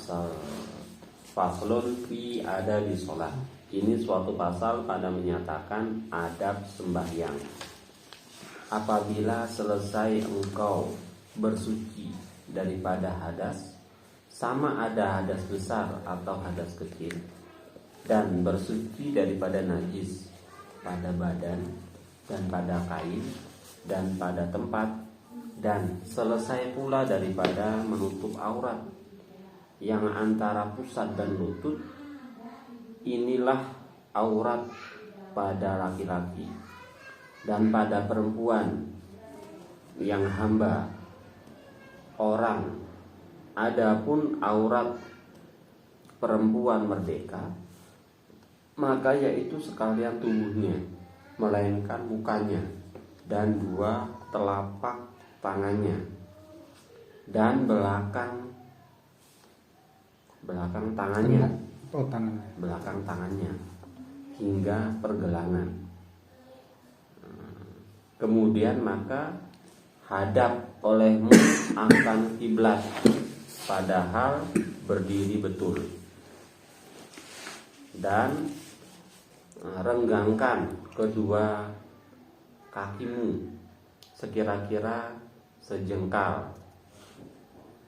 pasal faslun fi adabi sholat. Ini suatu pasal pada menyatakan adab sembahyang. Apabila selesai engkau bersuci daripada hadas, sama ada hadas besar atau hadas kecil, dan bersuci daripada najis pada badan dan pada kain dan pada tempat, dan selesai pula daripada menutup aurat yang antara pusat dan lutut, inilah aurat pada laki-laki dan pada perempuan yang hamba orang. Adapun aurat perempuan merdeka, maka yaitu sekalian tubuhnya, melainkan mukanya dan dua telapak tangannya dan belakang tangannya, belakang tangannya hingga pergelangan. Kemudian maka hadap olehmu akan kiblat, padahal berdiri betul, dan renggangkan kedua kakimu sekira-kira sejengkal,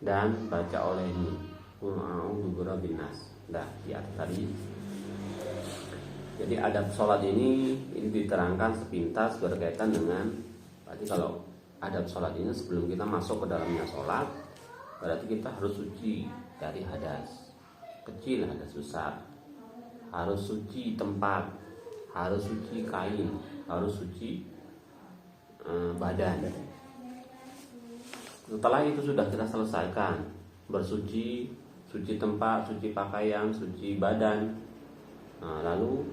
dan baca olehmu Qul a'udzu birabbin nas. Nah, di atas tadi. Jadi adab sholat ini diterangkan sepintas berkaitan dengan, berarti kalau adab sholat ini sebelum kita masuk ke dalamnya sholat, berarti kita harus suci dari hadas kecil, hadas besar, harus suci tempat, harus suci kain, harus suci badan. Setelah itu sudah kita selesaikan bersuci, suci tempat, suci pakaian, suci badan, lalu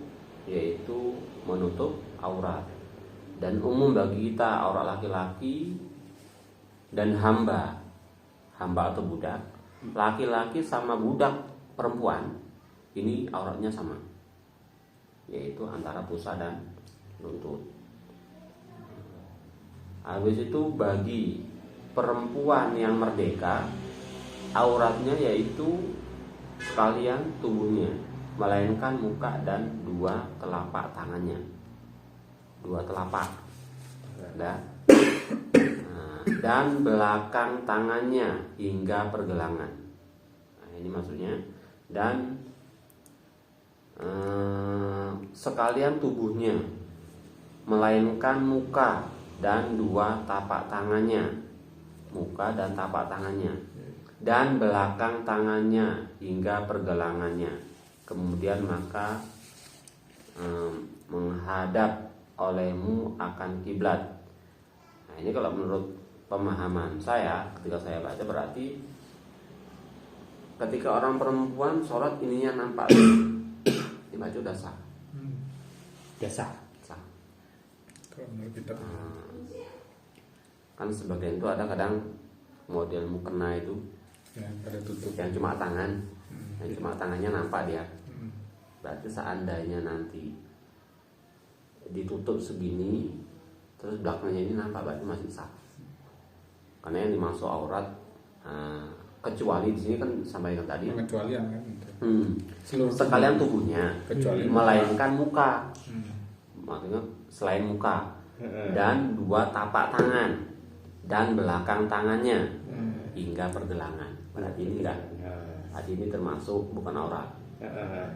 yaitu menutup aurat. Dan umum bagi kita aurat laki-laki dan hamba atau budak. Laki-laki sama budak perempuan ini auratnya sama, yaitu antara pusat dan lutut. Habis itu bagi perempuan yang merdeka, auratnya yaitu sekalian tubuhnya, melainkan muka dan dua telapak tangannya, dua telapak, dan belakang tangannya hingga pergelangan. Nah, ini maksudnya. Dan sekalian tubuhnya, melainkan muka dan dua tapak tangannya, muka dan tapak tangannya, dan belakang tangannya hingga pergelangannya. Kemudian maka menghadap olehmu akan kiblat. Nah, ini kalau menurut pemahaman saya ketika saya baca, berarti ketika orang perempuan sholat ininya nampak dibaca udah sah. Biasa. Sah. Kalau menurut kita kan sebagian itu ada kadang model mukena itu yang pada tutup, yang cuma tangan, yang cuma tangannya nampak dia. Berarti seandainya nanti ditutup segini, terus belakangnya ini nampak, berarti masih sah. Karena yang dimaksud aurat, kecuali di sini kan sampaikan tadi. pengecualian kan. Sekalian tubuhnya, Kecuali melainkan muka. Maksudnya selain muka dan dua tapak tangan dan belakang tangannya hingga pergelangan. Berarti ini enggak. Berarti ini termasuk bukan aurat.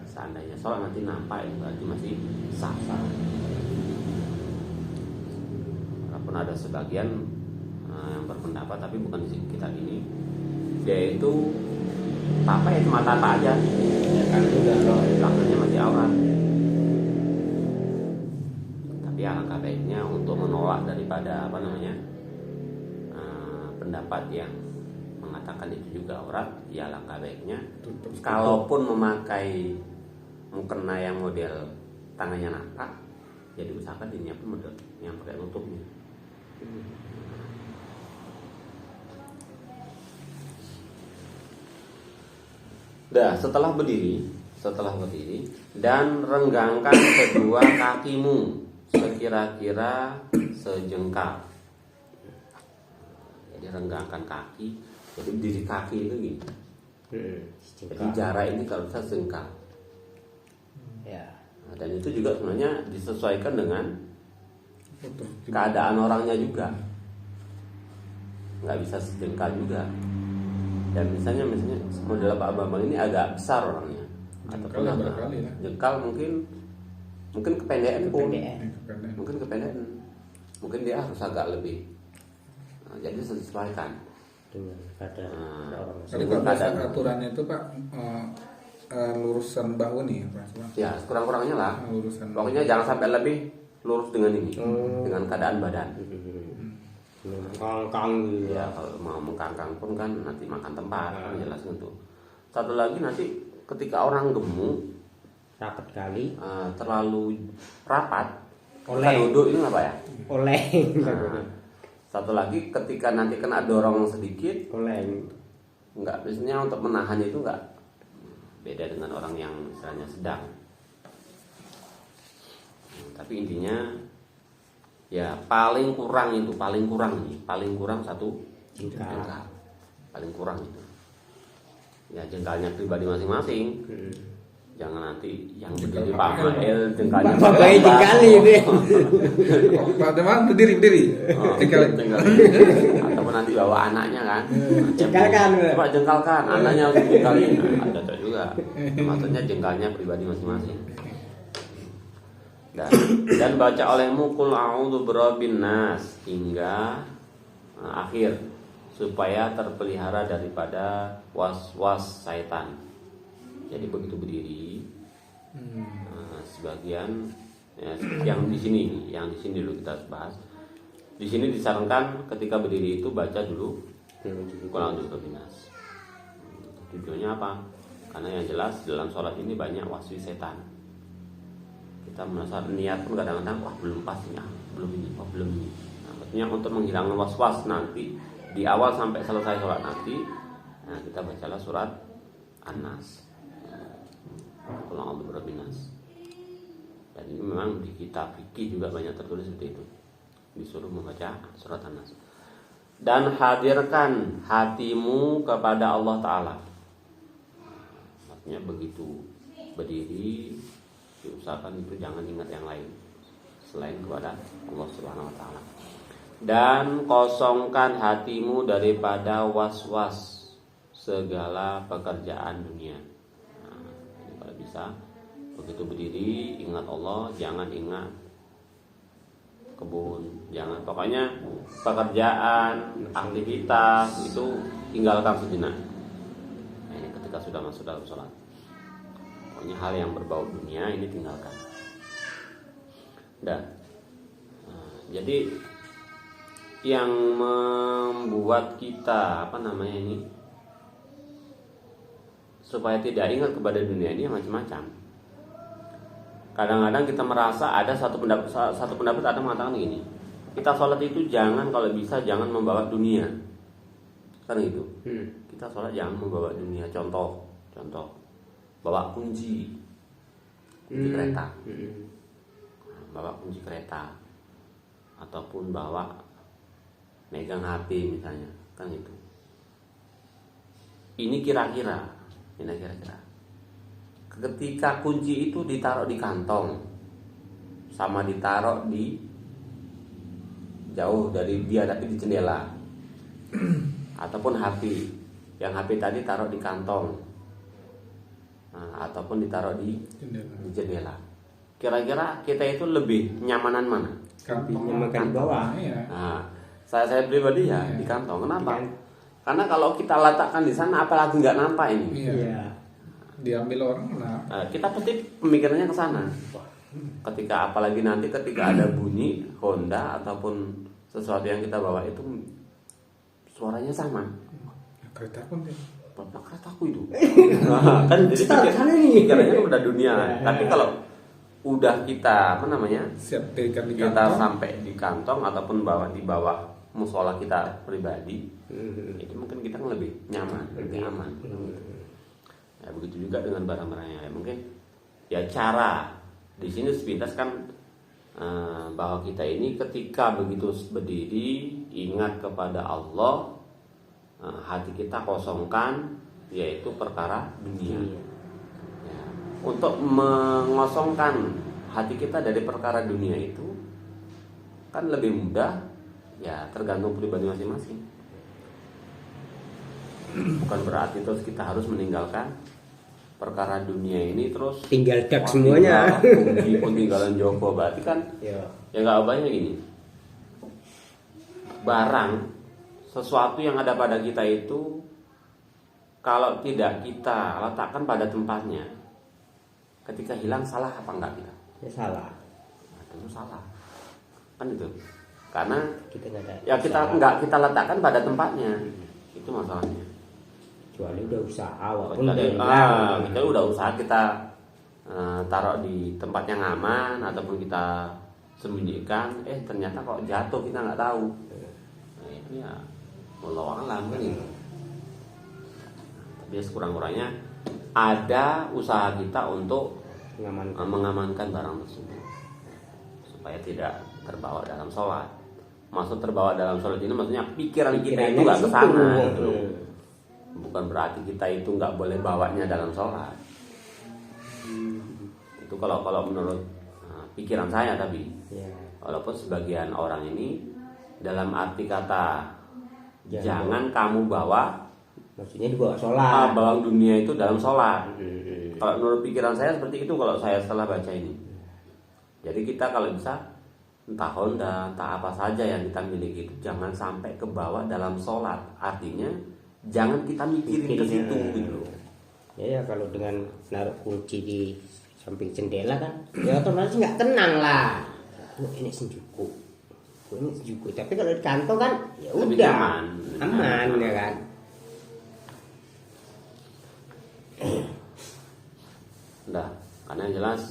Seandainya sholat nanti nampak, itu berarti masih sah. Walaupun ada sebagian yang berpendapat, tapi bukan di kitab ini, yaitu tapak ya cuma tapak aja, ya kan, udah belakangnya masih aurat. Tapi alangkah baiknya untuk menolak daripada pendapat yang mengatakan itu juga aurat, ya alangkah baiknya kalaupun memakai mukena yang model tangannya nampak, jadi usahakan dinyiapkan model yang pakai tutupnya. Dah, setelah berdiri dan renggangkan kedua kakimu sekira-kira sejengkal. Jadi renggangkan kaki, jadi berdiri kaki itu gini, Jadi jarak ini kalau bisa sejengkal. Ya. Nah, dan itu juga sebenarnya disesuaikan dengan Foto. keadaan orangnya juga, nggak bisa sejengkal juga. Dan misalnya model Pak Bambang ini agak besar orangnya, Jengkal ya barangkali ya. jengkal mungkin kependekan pun, Kependekan. mungkin kependekan, mungkin dia harus agak lebih. Nah, jadi sesuaikan. Dengan keadaan Nah, orang. Tapi kalau biasa aturannya itu Pak lurusan bahu nih Pak. Ya kurang-kurangnya lah. Lurusan Pokoknya jangan sampai lebih lurus dengan ini, dengan keadaan badan. Kangkang gitu. Ya kalau mau mengkangkang pun kan nanti makan tempat, kan jelas itu. Satu lagi nanti ketika orang gemuk Rapat kali. terlalu rapat, kita Oleng. duduk ini apa ya? Oleng. Nah, satu lagi ketika nanti kena dorong sedikit, Oleng. nggak biasanya untuk menahan itu nggak beda dengan orang yang misalnya sedang. Tapi intinya ya paling kurang satu jengkal, paling kurang itu. Ya jengkalnya pribadi masing-masing. Jangan nanti yang berdiri Pak Mael jengkalnya Bapak jengkali itu. Pak Deman berdiri. Jengkal. Ataupun nanti bawa anaknya kan. Jengkalkan. Coba jengkalkan, anaknya harus jengkalin. Nah, cocok juga. Maksudnya jengkalnya pribadi masing-masing. Dan baca olehmu qul a'udzu birabbin nas hingga akhir supaya terpelihara daripada was-was syaitan. Jadi begitu berdiri, sebagian ya, yang di sini dulu kita bahas. Di sini disarankan ketika berdiri itu baca dulu qul a'udzu birabbin nas. Tujuannya apa? Karena yang jelas dalam sholat ini banyak waswis setan. Kita merasa niat pun kadang-kadang wah belum pas ini, belum ini. Nah, maksudnya untuk menghilangkan was-was nanti di awal sampai selesai sholat nanti, nah kita bacalah surat An-Nas. Qul a'udzu birabbin nas. Dan ini memang di kitab fikih juga banyak tertulis seperti itu. Disuruh membaca surat An-Nas. Dan hadirkan hatimu kepada Allah Ta'ala. Maksudnya begitu berdiri diusahakan itu jangan ingat yang lain selain kepada Allah Subhanahu wa taala. Dan kosongkan hatimu daripada was-was segala pekerjaan dunia. Nah, ini kalau bisa begitu berdiri ingat Allah, jangan ingat kebun, jangan pokoknya pekerjaan, aktivitas itu tinggalkan sejenak. Nah, ini ketika sudah masuk dalam sholat. Pokoknya hal yang berbau dunia ini tinggalkan. Jadi yang membuat kita supaya tidak ingat kepada dunia ini macam-macam. Kadang-kadang kita merasa ada satu pendapat ada mengatakan gini, kita sholat itu kalau bisa jangan membawa dunia, kan gitu. Kita sholat jangan membawa dunia. Contoh bawa kunci kereta, bawa kunci kereta, ataupun bawa megang HP misalnya, kan itu. Ini kira-kira ketika kunci itu ditaruh di kantong sama ditaruh di jauh dari dia tapi di jendela, ataupun yang HP tadi taruh di kantong, ataupun ditaruh di jendela. Kira-kira kita itu lebih nyamanan mana? Kantongnya makan di bawah. Ya. Nah, saya pribadi ya di kantong. Kenapa? Karena kalau kita letakkan di sana, apalagi nggak nampak ini. Iya. Diambil orang, Kita pasti pemikirannya ke sana. Apalagi nanti ketika ada bunyi Honda ataupun sesuatu yang kita bawa itu suaranya sama. kereta pun dia. Bapak keretaku itu. Kan jadi pikirannya udah dunia. Tapi kalau udah kita Siap berikan di kita kantong. sampai di kantong ataupun di bawah musola kita pribadi, itu mungkin kita lebih nyaman, lebih aman. Ya, begitu juga dengan barang-barangnya. Mungkin ya cara di sini sepintas kan bahwa kita ini ketika begitu berdiri ingat kepada Allah, hati kita kosongkan yaitu perkara dunia. Iya. Ya. Untuk mengosongkan hati kita dari perkara dunia itu kan lebih mudah, ya tergantung pribadi masing-masing. Bukan berarti terus kita harus meninggalkan perkara dunia ini terus Tinggal dak semuanya. Kunci peninggalan Joko, berarti kan Ya. ya nggak banyak gini. Barang sesuatu yang ada pada kita itu kalau tidak kita letakkan pada tempatnya, ketika hilang salah apa enggak kita? Ya salah. Nah, tentu salah. Kan itu. Karena Kita nggak ada. ya kita usaha. enggak kita letakkan pada tempatnya. Itu masalahnya. Kecuali udah usaha walaupun Kita, udah hilang. kita udah usaha kita taruh di tempat yang aman ataupun kita sembunyikan, ternyata kok jatuh kita nggak tahu. Nah, itu ya wallahu a'lam kan itu. Tapi sekurang-kurangnya ada usaha kita untuk Mengamankan. mengamankan barang tersebut supaya tidak terbawa dalam sholat. Maksud terbawa dalam sholat ini maksudnya pikiran kita itu nggak ke sana gitu. Bukan berarti kita itu nggak boleh bawanya dalam sholat. Itu kalau menurut pikiran saya, tapi Ya. walaupun sebagian orang ini dalam arti kata Jangan. jangan kamu bawa Maksudnya dibawa sholat. bawang dunia itu dalam sholat. Hmm. Kalau menurut pikiran saya seperti itu kalau saya setelah baca ini. Jadi kita kalau bisa entah Honda, entah apa saja yang kita miliki itu jangan sampai ke bawah dalam sholat. Artinya jangan kita mikirin ke situ gitu loh. Ya kalau dengan naruh kunci di samping jendela kan, ya otomatis nggak tenang lah. Ini senjuku, ini senjuku. Tapi kalau di kantong kan, ya Lebih udah aman. aman ya kan. Nah, karena yang jelas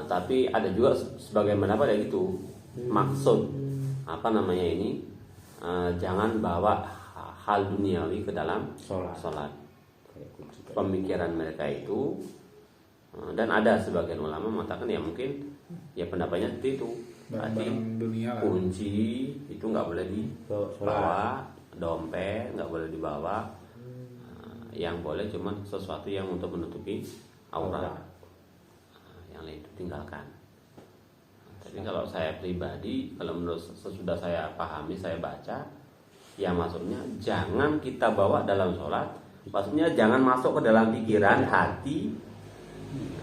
tapi ada juga sebagian pendapat kayak gitu. Maksud apa namanya ini jangan bawa hal duniawi ke dalam sholat. Kayak kunci tadi. Pemikiran mereka itu dan ada sebagian ulama mengatakan ya mungkin ya pendapatnya seperti itu. Berarti Barang dunia lah. kunci itu nggak boleh Bawa sholat. dibawa, dompet nggak boleh dibawa. Yang boleh cuma sesuatu yang untuk menutupi aurat. Yang lain itu tinggalkan. Tapi kalau saya pribadi, kalau menurut sesudah saya pahami, saya baca, ya maksudnya jangan kita bawa dalam sholat. Maksudnya jangan masuk ke dalam pikiran, hati.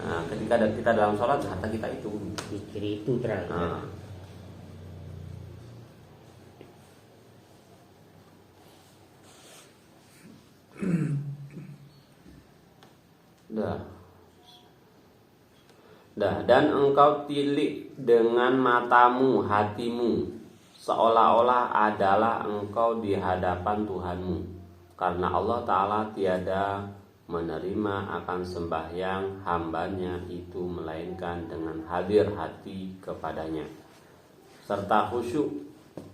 Nah, ketika kita dalam sholat, harta kita itu. Pikir itu terakhir. Nah, dan engkau tilik dengan matamu, hatimu, seolah-olah adalah engkau di hadapan Tuhanmu, karena Allah Ta'ala tiada menerima akan sembahyang hambanya itu melainkan dengan hadir hati kepadanya, serta khusyuk,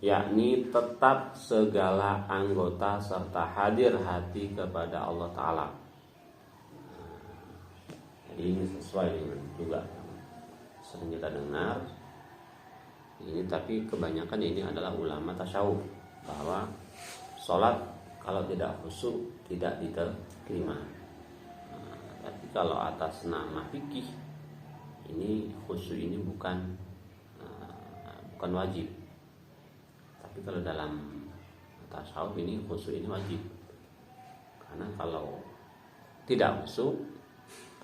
yakni tetap segala anggota serta hadir hati kepada Allah Ta'ala. Jadi ini sesuai dengan juga sering kita dengar ini, tapi kebanyakan ini adalah ulama tasawuf bahwa sholat kalau tidak khusyuk tidak diterima. Tapi kalau atas nama fikih ini khusyuk ini bukan wajib. Tapi kalau dalam tasawuf ini khusyuk ini wajib. Karena kalau tidak khusyuk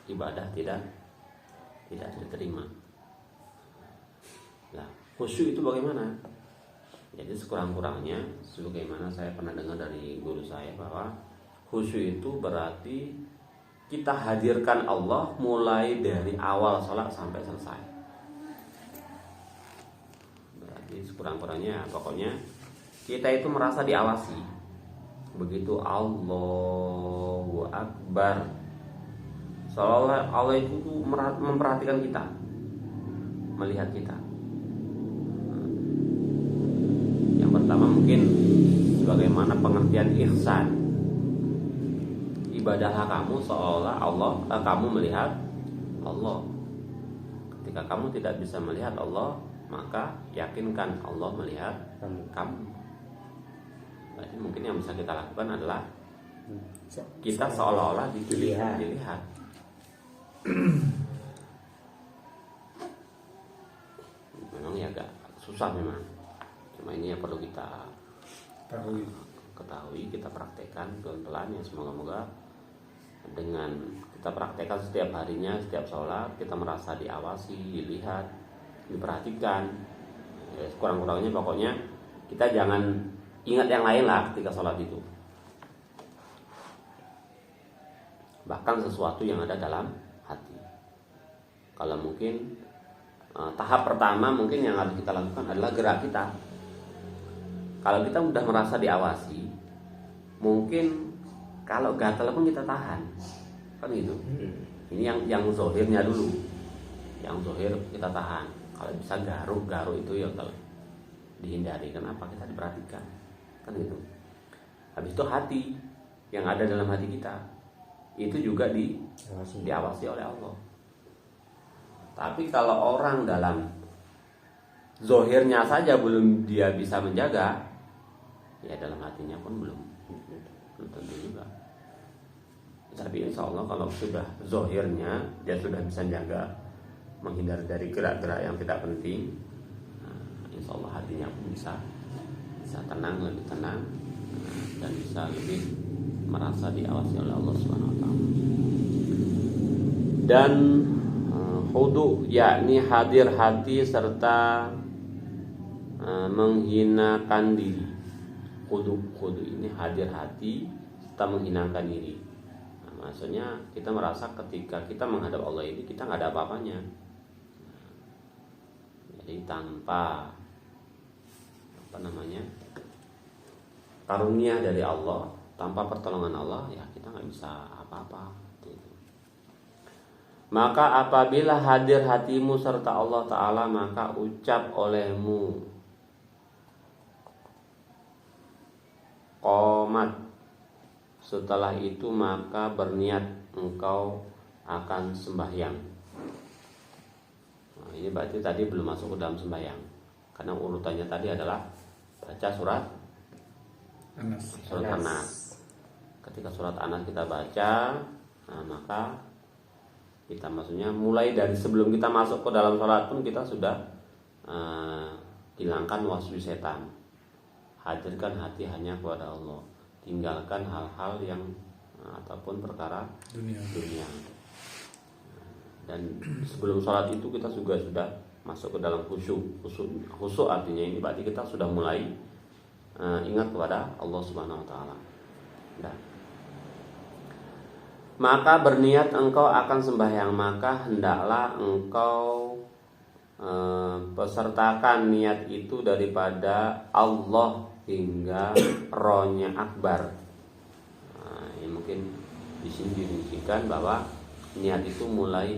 ibadah tidak diterima. Nah, khusyuk itu bagaimana? Jadi sekurang-kurangnya sebagaimana saya pernah dengar dari guru saya bahwa khusyuk itu berarti kita hadirkan Allah mulai dari awal sholat sampai selesai. Berarti sekurang-kurangnya pokoknya kita itu merasa diawasi. Begitu Allahu Akbar, seolah Allah itu memperhatikan kita, melihat kita. Yang pertama mungkin sebagaimana pengertian ihsan, ibadahlah kamu seolah kamu melihat Allah. Ketika kamu tidak bisa melihat Allah, maka yakinkan Allah melihat kamu. Berarti mungkin yang bisa kita lakukan adalah kita seolah-olah Dilihat. dilihat. Memang ya agak susah memang. Cuma ini yang perlu kita ketahui, kita praktekkan pelan-pelan ya, semoga-moga dengan kita praktekkan setiap harinya, setiap sholat kita merasa diawasi, dilihat, diperhatikan. Ya, kurang-kurangnya pokoknya kita jangan ingat yang lain lah ketika sholat itu. Bahkan sesuatu yang ada dalam hati. Kalau mungkin tahap pertama mungkin yang harus kita lakukan adalah gerak kita. Kalau kita sudah merasa diawasi, mungkin kalau gatal pun kita tahan, kan gitu. Ini yang zohirnya dulu, yang zohir kita tahan. Kalau bisa garuk itu ya kalau dihindari. Kenapa? Kita diperhatikan, kan gitu. Habis itu hati yang ada dalam hati kita itu juga diawasi oleh Allah. Tapi kalau orang dalam zohirnya saja belum dia bisa menjaga, ya dalam hatinya pun belum tentu juga. Tapi insya Allah kalau sudah zohirnya dia sudah bisa jaga, menghindar dari gerak-gerak yang tidak penting, insya Allah hatinya pun bisa tenang, lebih tenang, dan bisa lebih merasa diawasi oleh Allah Subhanahu Wa Taala. Dan hudu yakni hadir hati serta menghinakan diri. Hudu ini hadir hati serta menghinakan diri. Nah, maksudnya kita merasa ketika kita menghadap Allah ini kita nggak ada apa-apanya. Jadi tanpa karunia dari Allah, tanpa pertolongan Allah, ya kita nggak bisa apa-apa. Maka apabila hadir hatimu serta Allah Ta'ala, maka ucap olehmu qomat. Setelah itu maka berniat engkau akan sembahyang. Nah, ini berarti tadi belum masuk ke dalam sembahyang, karena urutannya tadi adalah baca surat Anas. Ketika surat Anas kita baca, nah, maka kita maksudnya mulai dari sebelum kita masuk ke dalam sholat pun kita sudah hilangkan waswis setan. Hadirkan hati hanya kepada Allah. Tinggalkan hal-hal yang ataupun perkara dunia. Dan sebelum sholat itu kita juga sudah masuk ke dalam khusyuk. Khusyuk artinya ini berarti kita sudah mulai ingat kepada Allah Subhanahu Wa Taala. Maka berniat engkau akan sembahyang, maka hendaklah engkau pesertakan niat itu daripada Allah hingga rohnya akbar. Nah, ini mungkin di sini dirincikan bahwa niat itu mulai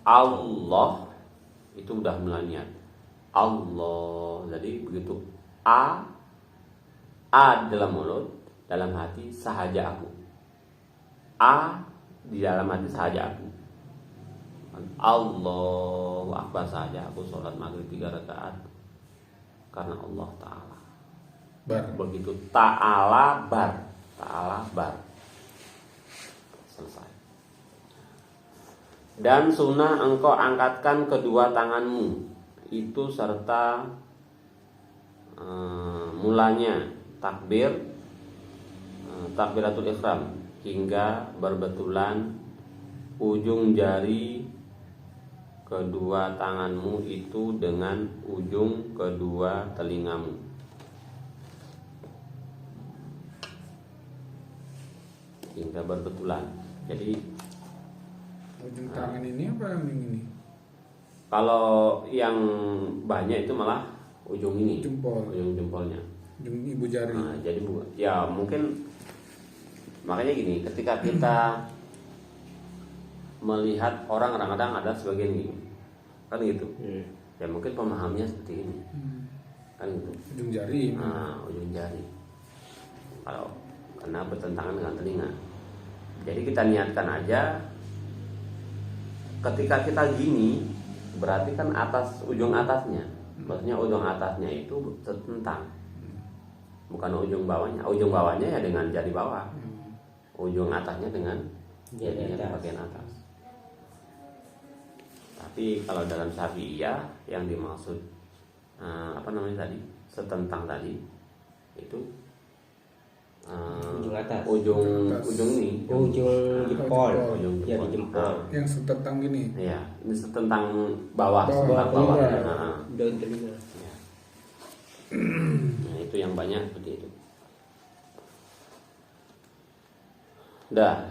Allah, itu udah mulai niat Allah. Jadi begitu A dalam mulut, dalam hati sahaja aku. A di dalam hati saja aku. Allahu Akbar saja aku sholat maghrib 3 rakaat karena Allah Ta'ala. Begitu Ta'ala bar selesai. Dan sunnah engkau angkatkan kedua tanganmu itu serta mulanya takbiratul ihram hingga berbetulan ujung jari kedua tanganmu itu dengan ujung kedua telingamu. Hingga berbetulan. Jadi ujung tangan ini apa yang ini? Kalau yang banyak itu malah ujung ini, ujung jempolnya. Ujung ibu jari. Nah, jadi ya mungkin makanya gini, ketika kita melihat orang kadang-kadang ada sebagian gini, kan gitu. Ya mungkin pemahamnya seperti ini, kan gitu. Ujung jari. Nah, ujung jari. Kalau karena bertentangan dengan telinga, jadi kita niatkan aja. Ketika kita gini, berarti kan ujung atasnya, maksudnya ujung atasnya itu tertentang, bukan ujung bawahnya. Ujung bawahnya ya dengan jari bawah. ujung atasnya dengan jarinya di atas. bagian atas. Tapi kalau dalam Syafi'iyah yang dimaksud apa namanya tadi, setentang tadi itu Ujung atas. ujung ini, Ujung jempol. ujung Jari jempol. Yang setentang gini. Iya, ini setentang bawah, Bawah, sebelah bawah. iya. Nah, Daun telinga. ya. Nah, itu yang banyak seperti itu.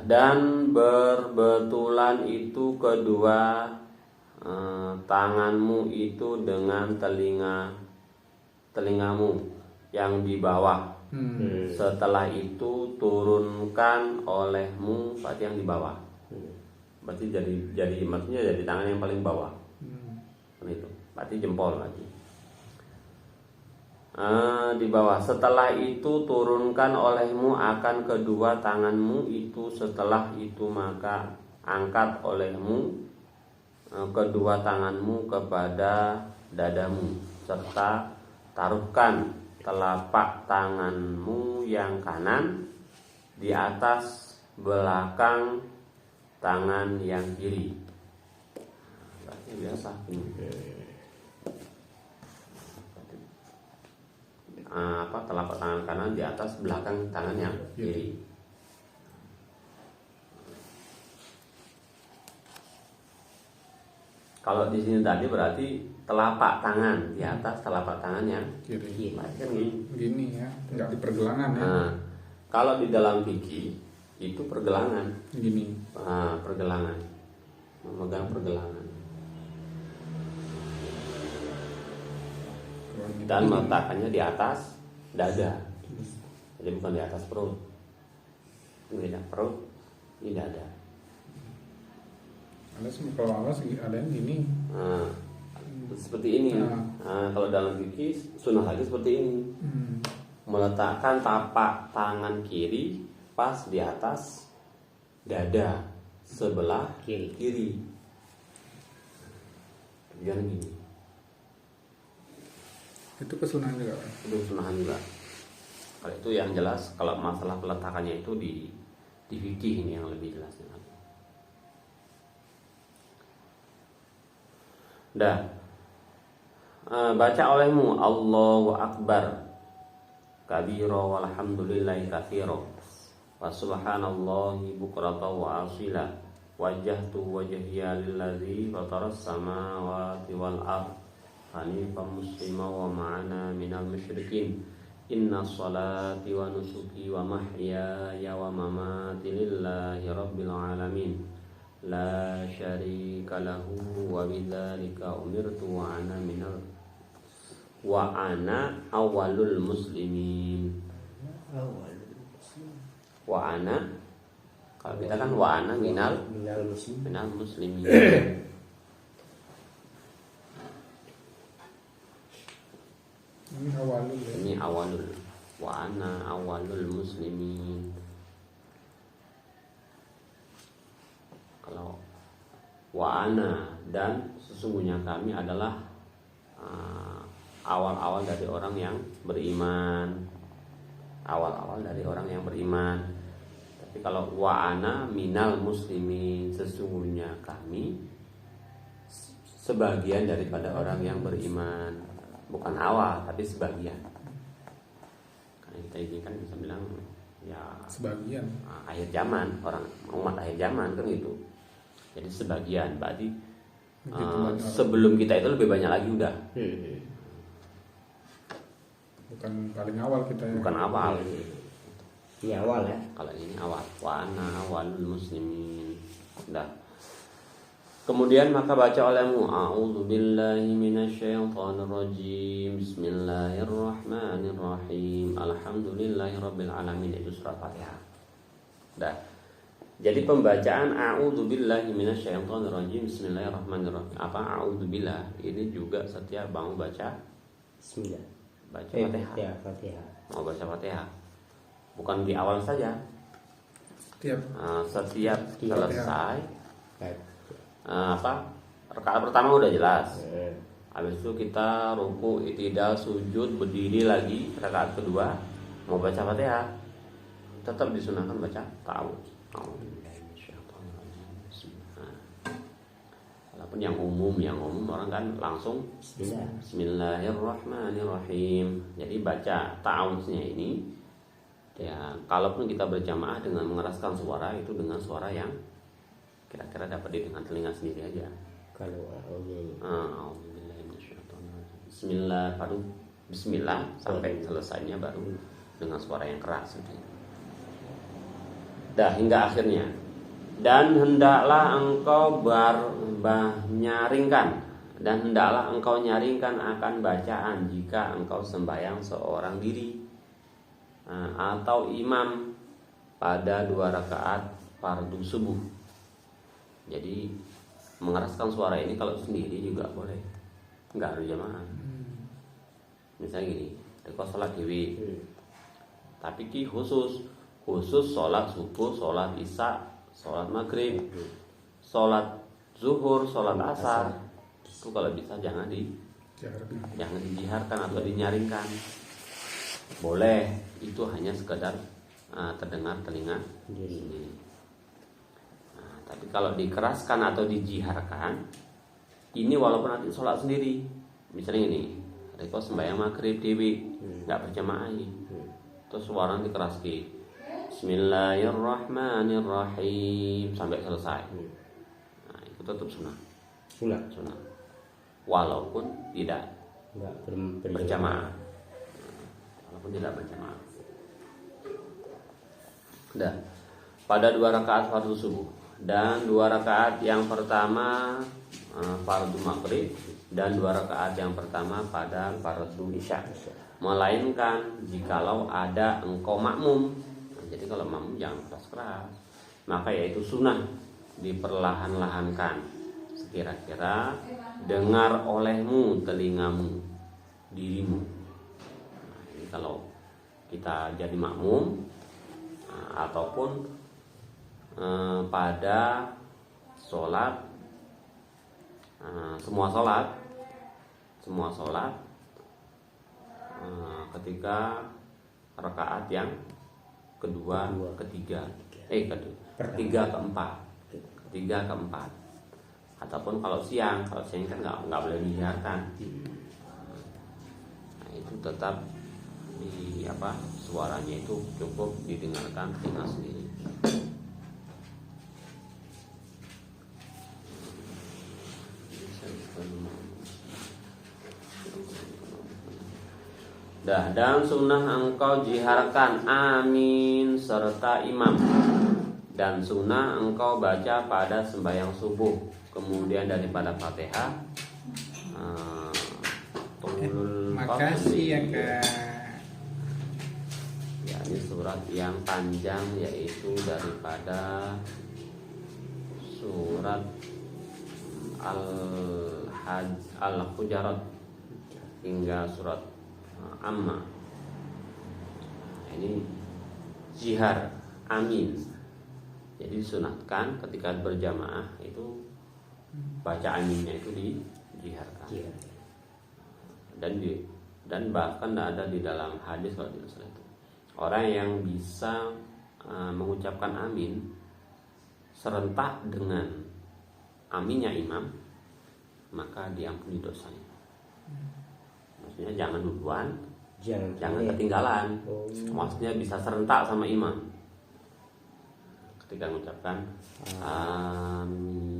Dan berbetulan itu kedua tanganmu itu dengan telingamu yang di bawah. Setelah itu turunkan olehmu, berarti yang di bawah. Berarti jadi maksudnya jadi tangan yang paling bawah. Kan itu. Berarti jempol lagi. Di bawah. Setelah itu turunkan olehmu akan kedua tanganmu itu. Setelah itu maka angkat olehmu kedua tanganmu kepada dadamu serta taruhkan telapak tanganmu yang kanan di atas belakang tangan yang kiri. Berarti biasa ini. Telapak tangan kanan di atas belakang tangan yang kiri. Kalau di sini tadi berarti telapak tangan di atas telapak tangan yang Kiri. berarti kan gini. Gini ya, nggak di pergelangan ya. Nah, kalau di dalam fikih itu pergelangan. Gini. Pergelangan, memegang pergelangan dan meletakkannya di atas dada. Jadi bukan di atas perut. Beda, perut ini dada. Kalau ada yang gini. Seperti ini. Kalau dalam fikih sunnah lagi seperti ini. Meletakkan tapak tangan kiri pas di atas dada sebelah kiri. Jangan gini. Itu kesunahan juga. Itu sunnah juga. Kalau itu yang jelas, kalau masalah peletakannya itu di fikih ini yang lebih jelasnya. Baca olehmu Allahu Akbar kabira walhamdulillahi katsira wa subhanallahi bukrata wa asila wajjahtu wajhiya lillazi fataras samawati wal ardh hanifan muslima wa ma'ana minal musyrikin inna salati wa nusuki wa mahyaya wa mamati lillahi rabbil alamin la syarika lahu wa bidzalika umirtu wa ana awalul muslimin. Wa ana, kalau kita kan wa ana minal muslimin. Ini awalul. Wa ana awalul muslimin. Kalau wa ana dan sesungguhnya kami adalah awal-awal dari orang yang beriman. Awal-awal dari orang yang beriman. Tapi kalau wa ana minal muslimin, sesungguhnya kami sebagian daripada orang yang beriman. Bukan awal, tapi sebagian. Karena kita ini kan bisa bilang ya sebagian akhir zaman, orang umat akhir zaman kan gitu. Jadi sebagian, berarti sebelum kita itu lebih banyak lagi udah. Bukan paling awal kita ya. Bukan awal. Ini awal ya. Kalau ini awal. Wa ana awalul muslimin. Udah. Kemudian maka baca olehmu a'udzubillahi minasyaitonir rajim. Bismillahirrahmanirrahim. Alhamdulillahirabbil alamin. Itu surat Fatihah. Dah. Jadi pembacaan a'udzubillahi minasyaitonir rajim. Bismillahirrahmanirrahim. Apa a'udzubillah? Ini juga setiap bangun baca Bismillah. Baca Fatihah. Mau baca Fatihah. Bukan di awal saja. Setiap selesai rakaat pertama udah jelas. Habis itu kita ruku, i'tidal, sujud, berdiri lagi rakaat kedua mau baca Fatihah. tetap disunahkan baca ta'awudz. Walaupun yang umum orang kan langsung Bismillahirrahmanirrahim. Jadi baca ta'awudznya ini ya, kalaupun kita berjamaah dengan mengeraskan suara itu dengan suara yang kira-kira dapat didengar telinga sendiri aja. Kalau Bismillah, baru Bismillah sampai selesainya baru dengan suara yang keras. Dah hingga akhirnya. Dan hendaklah engkau nyaringkan akan bacaan jika engkau sembahyang seorang diri atau imam pada 2 rakaat fardu subuh. Jadi mengeraskan suara ini kalau sendiri juga boleh, nggak harus jamaah. Misalnya gini, engkau sholat dewi, tapi khusus sholat subuh, sholat isya, sholat maghrib, sholat zuhur, sholat asar, itu kalau bisa jangan dijiharkan atau dinyaringkan. Boleh, itu hanya sekedar terdengar telinga sendiri. Tapi kalau dikeraskan atau dijiharkan, ini walaupun nanti sholat sendiri, misalnya ini, mereka sembahyang maghrib dewi, nggak berjamaah ini, terus suara dikeraski, Bismillahirrahmanirrahim sampai selesai. Nah, itu tetap sunnah. Walaupun tidak berjamaah. Walaupun tidak berjamaah. Dah. Pada 2 rakaat fardu subuh dan 2 rakaat yang pertama fardu maghrib dan 2 rakaat yang pertama pada fardu isya. Melainkan jikalau ada engkau makmum. Jadi kalau makmum jangan keras-keras, maka yaitu sunnah diperlahan-lahankan sekira-kira dengar olehmu telingamu dirimu. Nah, ini kalau kita jadi makmum ataupun pada sholat semua sholat ketika rakaat yang ketiga, keempat, ataupun kalau siang kan nggak boleh dibiarkan. Nah, itu tetap suaranya itu cukup didengarkan telinga sendiri. Dan sunnah engkau jiharkan amin serta imam. Dan sunnah engkau baca pada sembahyang subuh. Kemudian daripada Fatihah makasih ya Kak. Ya, ini surat yang panjang, yaitu daripada surat Al-Hujarat hingga surat Amma. Ini jihar amin. Jadi disunatkan ketika berjamaah itu baca aminnya itu dijiharkan. Dan bahkan ada di dalam hadis kalau tidak salah itu, orang yang bisa mengucapkan amin serentak dengan aminnya imam, maka diampuni dosanya. Maksudnya jangan duluan, jangan ketinggalan. Maksudnya bisa serentak sama imam ketika mengucapkan amin.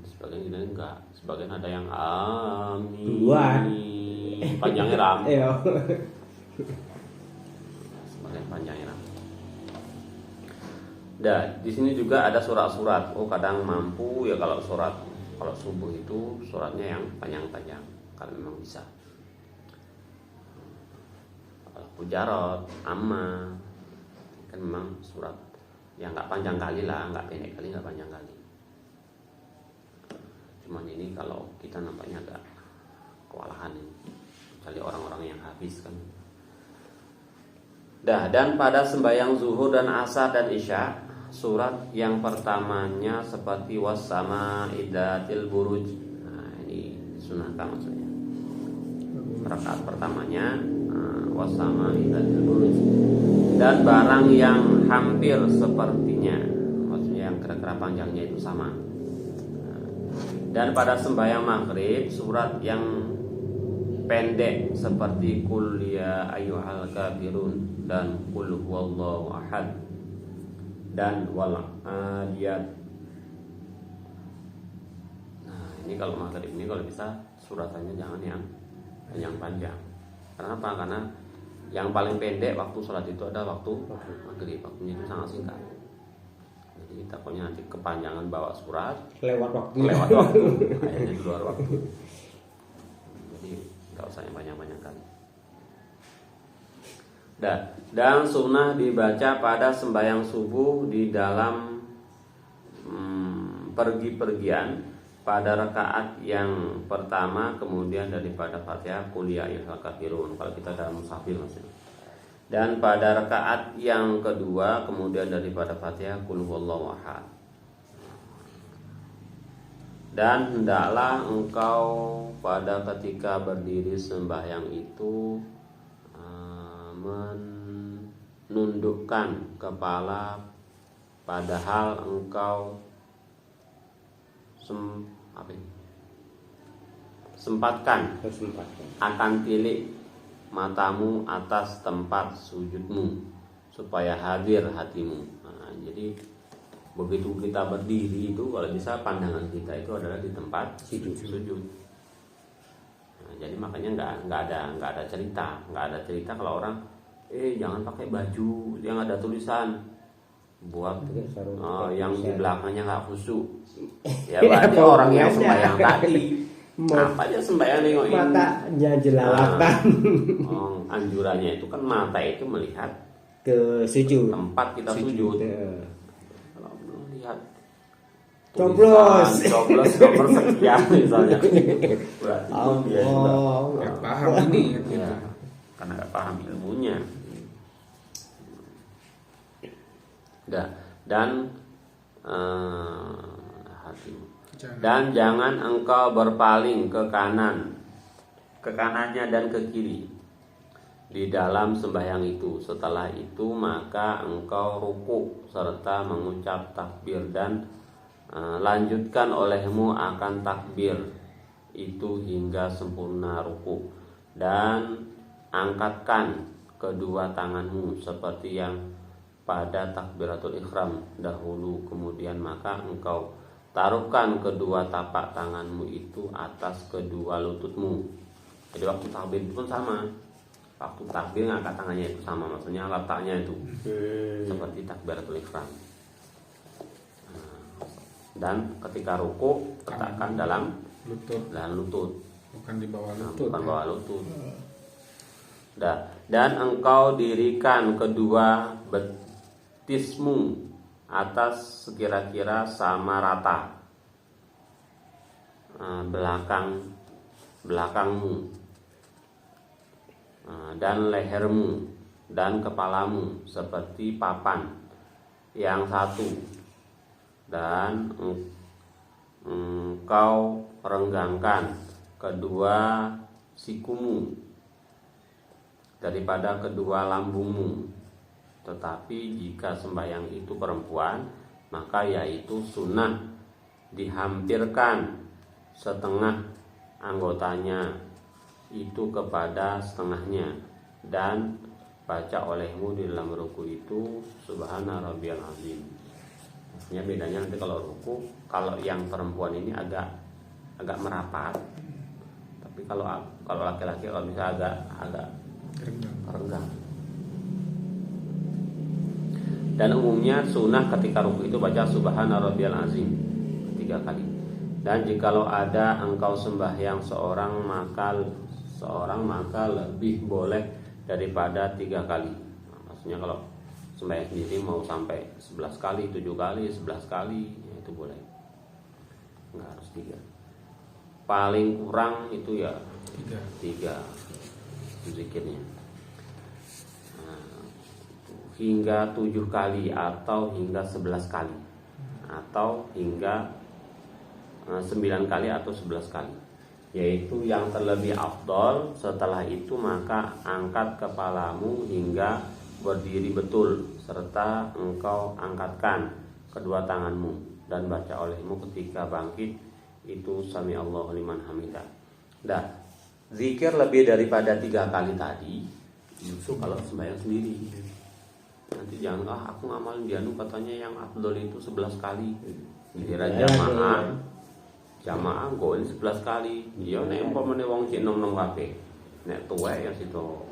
Sebagian juga enggak, sebagian ada yang amin panjangnya ram. Sebagian panjangnya ram. Dan di sini juga ada surat-surat. Kadang mampu ya kalau subuh itu suratnya yang panjang-panjang kalau memang bisa. Hujarat, Amma kan memang surat yang nggak panjang kali lah, nggak pendek kali, nggak panjang kali. Cuman ini kalau kita nampaknya agak kewalahan ini, kecuali orang-orang yang habis kan. Dan pada sembahyang zuhur dan asar dan isya, surat yang pertamanya seperti wassama idatil buruj. Nah, ini disunahkan maksudnya. Rakaat pertamanya wassama idatil buruj. dan barang yang hampir sepertinya, maksudnya yang kira-kira panjangnya itu sama. Dan pada sembahyang maghrib surat yang pendek seperti Qul ya ayyuhal kafirun dan Qul huwallahu ahad dan wal adiyat. Nah, ini kalau maghrib ini kalau bisa suratannya jangan yang panjang. Karena apa? Karena yang paling pendek waktu sholat itu adalah waktu maghrib. Waktunya itu sangat singkat. Jadi takutnya nanti kepanjangan bawa surat lewat waktu. Akhirnya di luar waktu. Jadi nggak usah yang panjang-panjangkan. Dan sunnah dibaca pada sembahyang subuh di dalam pergi-pergian pada rakaat yang pertama, kemudian daripada Fatihah Qul ya ayyuhal kafirun kalau kita dalam musafir maksudnya. Dan pada rakaat yang kedua kemudian daripada Fatihah Qul huwallahu ahad. Dan hendaklah engkau pada ketika berdiri sembahyang itu menundukkan kepala padahal engkau sempatkan akan tilik matamu atas tempat sujudmu supaya hadir hatimu. Nah, jadi begitu kita berdiri itu kalau bisa pandangan kita itu adalah di tempat sujud. Nah, jadi makanya nggak ada cerita kalau orang jangan pakai baju yang ada tulisan buat yang di belakangnya nggak khusyuk. Ya berarti orang yang sembahyang tadi apa aja sembahyang nengokin matanya jelalatan. Anjurannya itu kan mata itu melihat ke sujud tempat kita sujud. Kalau belum lihat coblos nomor sekian misalnya, berarti dia nggak paham ini gitu. Karena nggak paham ilmunya. Dan hatimu. Dan jangan engkau berpaling ke kanannya dan ke kiri di dalam sembahyang itu. Setelah itu maka engkau ruku serta mengucap takbir dan lanjutkan olehmu akan takbir itu hingga sempurna ruku dan angkatkan kedua tanganmu seperti yang pada takbiratul ihram dahulu, kemudian maka engkau taruhkan kedua tapak tanganmu itu atas kedua lututmu. Jadi waktu takbir itu pun sama. Waktu takbir ngangkat tangannya itu sama, maksudnya letaknya itu seperti takbiratul ihram. Dan ketika ruku letakkan dalam lutut. Bukan di bawah lutut. Bukan bawah lutut. Dan engkau dirikan kedua betismu atas sekira-kira sama rata belakangmu dan lehermu dan kepalamu seperti papan yang satu, dan engkau renggangkan kedua sikumu daripada kedua lambungmu. Tetapi jika sembahyang itu perempuan, maka yaitu sunnah dihampirkan setengah anggotanya itu kepada setengahnya, dan baca olehmu di dalam ruku itu subhana rabbiyal azim. Maksudnya bedanya nanti kalau ruku, kalau yang perempuan ini agak merapat, tapi kalau laki-laki kalau bisa agak renggang. Dan umumnya sunnah ketika ruku itu baca subhana rabbiyal azim 3 kali. Dan jikalau ada engkau sembahyang seorang maka lebih boleh daripada 3 kali. Nah, maksudnya kalau sembahyang sendiri mau sampai 11 kali, 7 kali, 11 kali, ya itu boleh. Enggak harus 3. Paling kurang itu ya 3 zikirnya. Hingga 7 kali atau hingga 11 kali atau hingga 9 kali atau 11 kali, yaitu yang terlebih afdol. Setelah itu maka angkat kepalamu hingga berdiri betul serta engkau angkatkan kedua tanganmu dan baca olehmu ketika bangkit itu sami Allahu liman hamidah. Nah, zikir lebih daripada 3 kali tadi itu kalau sembahyang sendiri. Nanti jangan aku ngamalin dia katanya yang afdol itu 11 kali. Kira jamaah gue 11 kali. Dia nek umpamane wong cek nom-nom kabeh. Nek tuwek ya situ